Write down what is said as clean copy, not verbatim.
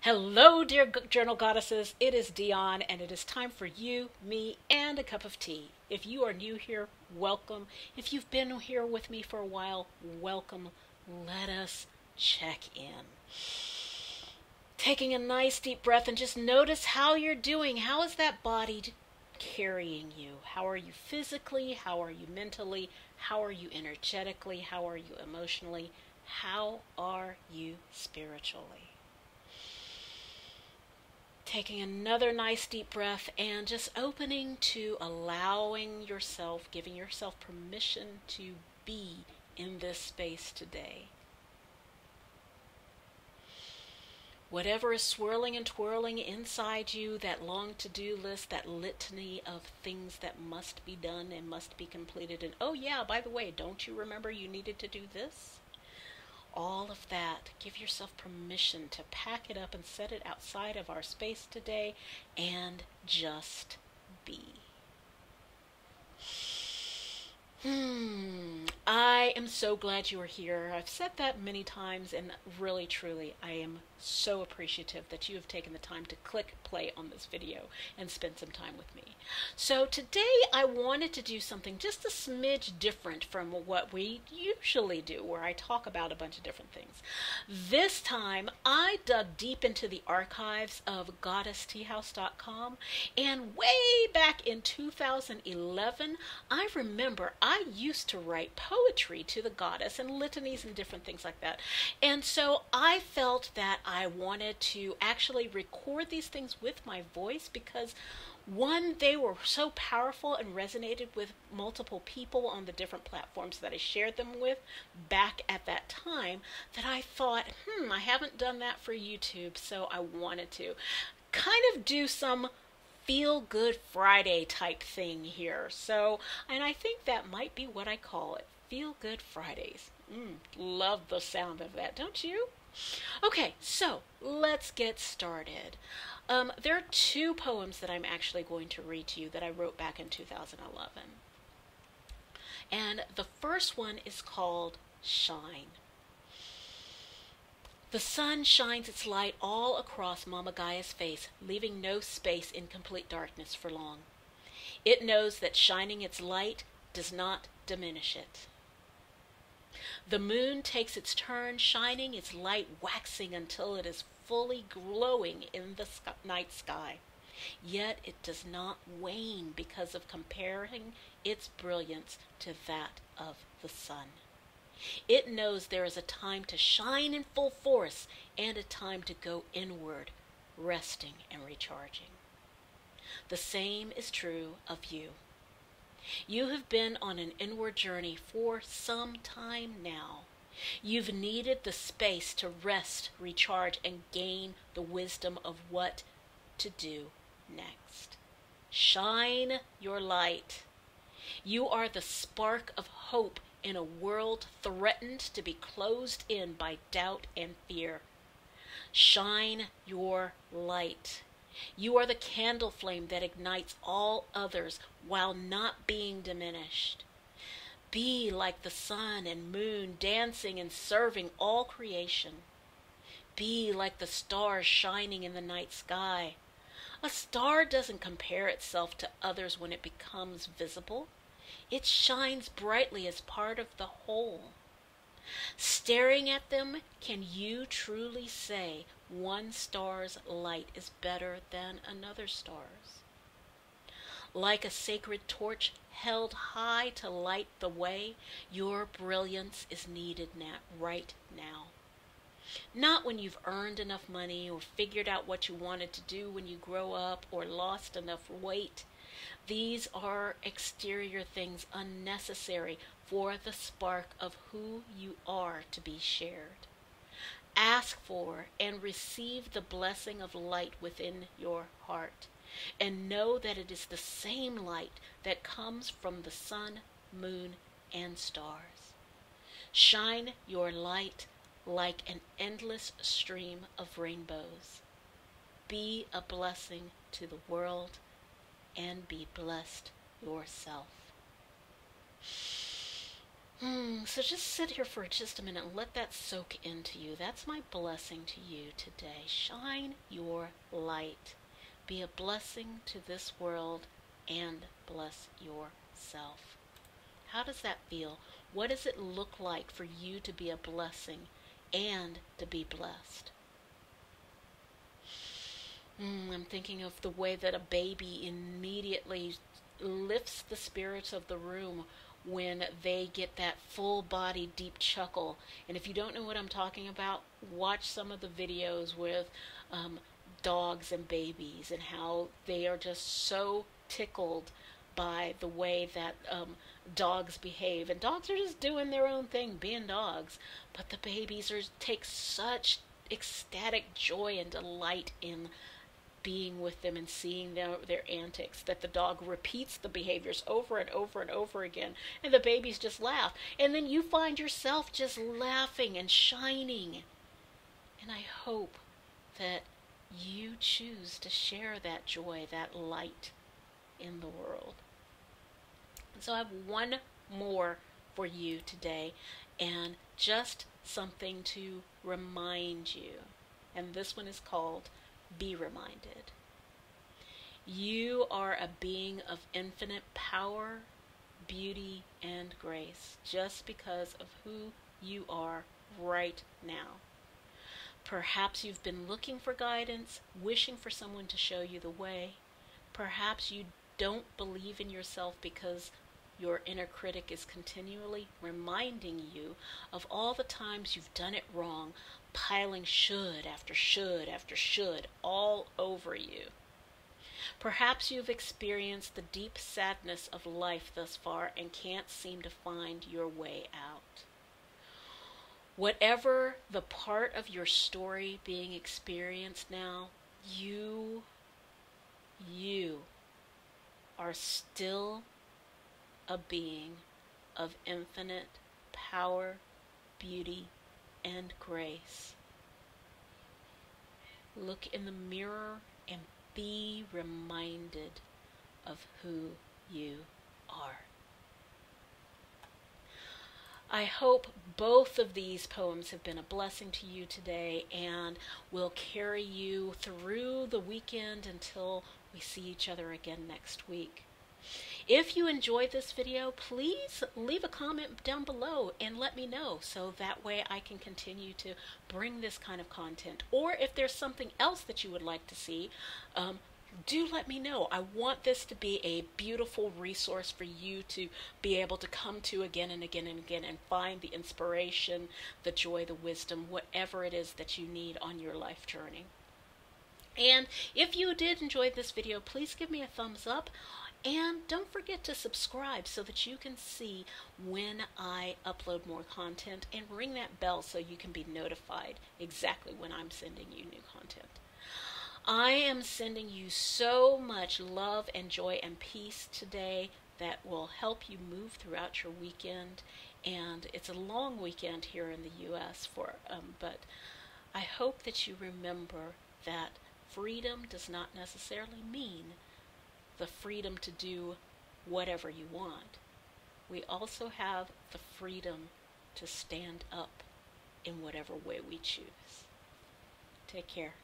Hello, dear journal goddesses. It is Dionne, and it is time for you, me, and a cup of tea. If you are new here, welcome. If you've been here with me for a while, welcome. Let us check in. Taking a nice deep breath and just notice how you're doing. How is that body carrying you? How are you physically? How are you mentally? How are you energetically? How are you emotionally? How are you spiritually? Taking another nice deep breath and just opening to allowing yourself, giving yourself permission to be in this space today. Whatever is swirling and twirling inside you, that long to-do list, that litany of things that must be done and must be completed. And oh yeah, by the way, don't you remember you needed to do this? All of that, give yourself permission to pack it up and set it outside of our space today and just be. I am so glad you are here. I've said that many times, and really, truly, I am so appreciative that you have taken the time to click play on this video and spend some time with me. So today I wanted to do something just a smidge different from what we usually do, where I talk about a bunch of different things. This time I dug deep into the archives of goddessteahouse.com, and way back in 2011, I remember I used to write poetry to the goddess and litanies and different things like that. And so I felt that I wanted to actually record these things with my voice because, one, they were so powerful and resonated with multiple people on the different platforms that I shared them with back at that time, that I thought, I haven't done that for YouTube, so I wanted to kind of do some Feel Good Friday type thing here. So, and I think that might be what I call it, Feel Good Fridays. Love the sound of that, don't you? Okay, so let's get started. There are two poems that I'm actually going to read to you that I wrote back in 2011. And the first one is called Shine. The sun shines its light all across Mama Gaia's face, leaving no space in complete darkness for long. It knows that shining its light does not diminish it. The moon takes its turn, shining its light, waxing until it is fully glowing in the night sky. Yet it does not wane because of comparing its brilliance to that of the sun. It knows there is a time to shine in full force and a time to go inward, resting and recharging. The same is true of you. You have been on an inward journey for some time now. You've needed the space to rest, recharge, and gain the wisdom of what to do next. Shine your light. You are the spark of hope in a world threatened to be closed in by doubt and fear. Shine your light. You are the candle flame that ignites all others while not being diminished. Be like the sun and moon, dancing and serving all creation. Be like the stars shining in the night sky. A star doesn't compare itself to others when it becomes visible. It shines brightly as part of the whole. Staring at them, can you truly say one star's light is better than another star's? Like a sacred torch held high to light the way, your brilliance is needed right now. Not when you've earned enough money or figured out what you wanted to do when you grow up or lost enough weight. These are exterior things unnecessary for the spark of who you are to be shared. Ask for and receive the blessing of light within your heart, and know that it is the same light that comes from the sun, moon, and stars. Shine your light like an endless stream of rainbows. Be a blessing to the world and be blessed yourself. So just sit here for just a minute and let that soak into you. That's my blessing to you today. Shine your light. Be a blessing to this world and bless yourself. How does that feel? What does it look like for you to be a blessing and to be blessed? I'm thinking of the way that a baby immediately lifts the spirits of the room when they get that full body deep chuckle. And if you don't know what I'm talking about, watch some of the videos with dogs and babies and how they are just so tickled by the way that dogs behave. And dogs are just doing their own thing, being dogs. But the babies take such ecstatic joy and delight in being with them and seeing their antics, that the dog repeats the behaviors over and over and over again, and the babies just laugh. And then you find yourself just laughing and shining. And I hope that you choose to share that joy, that light in the world. So I have one more for you today, and just something to remind you. And this one is called Be Reminded. You are a being of infinite power, beauty, and grace just because of who you are right now. Perhaps you've been looking for guidance, wishing for someone to show you the way. Perhaps you don't believe in yourself because your inner critic is continually reminding you of all the times you've done it wrong, piling should after should after should all over you. Perhaps you've experienced the deep sadness of life thus far and can't seem to find your way out. Whatever the part of your story being experienced now, you are still a being of infinite power, beauty, and grace. Look in the mirror and be reminded of who you are. I hope both of these poems have been a blessing to you today and will carry you through the weekend until we see each other again next week. If you enjoyed this video, please leave a comment down below and let me know, so that way I can continue to bring this kind of content. Or if there's something else that you would like to see, do let me know. I want this to be a beautiful resource for you to be able to come to again and again and again and find the inspiration, the joy, the wisdom, whatever it is that you need on your life journey. And if you did enjoy this video, please give me a thumbs up. And don't forget to subscribe so that you can see when I upload more content, and ring that bell so you can be notified exactly when I'm sending you new content. I am sending you so much love and joy and peace today that will help you move throughout your weekend. And it's a long weekend here in the U.S. But I hope that you remember that freedom does not necessarily mean the freedom to do whatever you want. We also have the freedom to stand up in whatever way we choose. Take care.